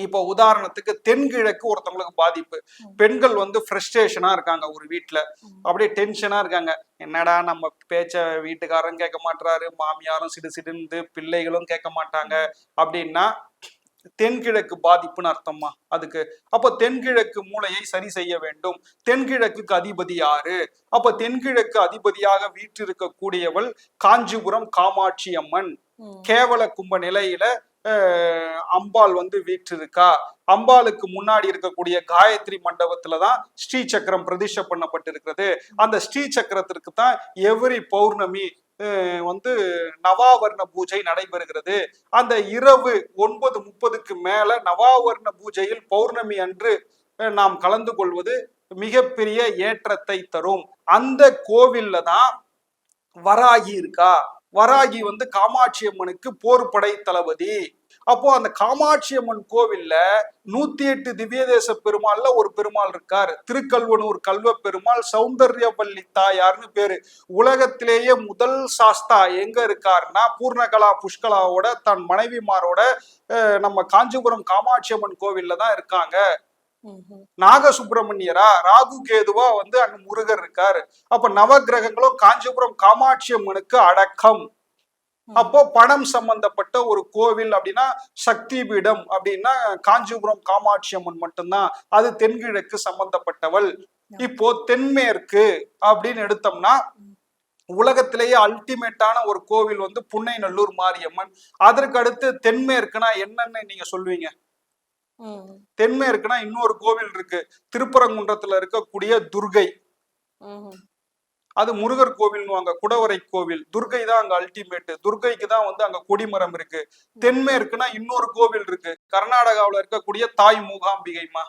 இப்போ உதாரணத்துக்கு தென்கிழக்கு ஒருத்தவங்களுக்கு பாதிப்பு. பெண்கள் வந்து ஃப்ரஸ்ட்ரேஷனா இருக்காங்க ஒரு வீட்டுல, அப்படியே டென்ஷனா இருக்காங்க. என்னடா நம்ம பேச்ச வீட்டுக்காரரும் கேட்க மாட்டாரு, மாமியாரும் சிடு சிடுந்து, பிள்ளைகளும் கேட்க மாட்டாங்க அப்படின்னா தென்கிழக்கு பாதிப்புன்னு அர்த்தமா அதுக்கு? அப்ப தென்கிழக்கு மூலையை சரி செய்ய வேண்டும். தென்கிழக்குக்கு அதிபதி யாரு? அப்ப தென்கிழக்கு அதிபதியாக வீற்றிருக்கக்கூடியவள் காஞ்சிபுரம் காமாட்சி அம்மன். கேவல கும்ப நிலையில அம்பாள் வந்து வீற்றிருக்கா. அம்பாளுக்கு முன்னாடி இருக்கக்கூடிய காயத்ரி மண்டபத்துலதான் ஸ்ரீ சக்கரம் பிரதிஷ்டை பண்ணப்பட்டிருக்கிறது. அந்த ஸ்ரீ சக்கரத்திற்கு தான் எவ்ரி பௌர்ணமி வந்து நவாவர்ண பூஜை நடைபெறுகிறது. அந்த இரவு 9:30க்கு மேல நவாவர்ண பூஜையில் பௌர்ணமி அன்று நாம் கலந்து கொள்வது மிகப்பெரிய ஏற்றத்தை தரும். அந்த கோவில்ல தான் வராகி இருக்கா. வராகி வந்து காமாட்சி அம்மனுக்கு போர்படை தளபதி. அப்போ அந்த காமாட்சி அம்மன் கோவில்ல 108 திவ்ய தேச பெருமாள்ல ஒரு பெருமாள் இருக்கார். திருக்கல்வனூர் கல்வ பெருமாள் சௌந்தர்யவல்லி தாயார்னு பேரு. உலகத்திலேயே முதல் சாஸ்தா எங்க இருக்காருன்னா பூர்ணகலா புஷ்கலாவோட தன் மனைவிமாரோட நம்ம காஞ்சிபுரம் காமாட்சி அம்மன் கோவில்ல தான் இருக்காங்க. நாக சுப்பிரமணியரா ராகு கேதுவா வந்து அங்க முருகர் இருக்காரு. அப்ப நவகிரகங்களும் காஞ்சிபுரம் காமாட்சி அம்மனுக்கு அடக்கம். அப்போ பணம் சம்பந்தப்பட்ட ஒரு கோவில் அப்படின்னா சக்தி பீடம் அப்படின்னா காஞ்சிபுரம் காமாட்சி அம்மன் மட்டும்தான். அது தென்கிழக்கு சம்பந்தப்பட்டவள். இப்போ தென்மேற்கு அப்படின்னு எடுத்தோம்னா உலகத்திலேயே அல்டிமேட்டான ஒரு கோவில் வந்து புன்னைநல்லூர் மாரியம்மன். அதற்கு அடுத்து தென்மேற்குனா என்னன்னு நீங்க சொல்லுவீங்க? தென்மேற்குனா இன்னொரு கோவில் இருக்கு, திருப்பரங்குன்றத்துல இருக்கக்கூடிய துர்கை. அது முருகர் கோவில்னுவாங்க, குடவரை கோவில். துர்கை தான் அங்க அல்டிமேட். துர்கைக்கு தான் வந்து அங்க கொடிமரம் இருக்கு. தென்மேற்குனா இன்னொரு கோவில் இருக்கு, கர்நாடகாவில இருக்கக்கூடிய தாய் மூகாம்பிகைமா.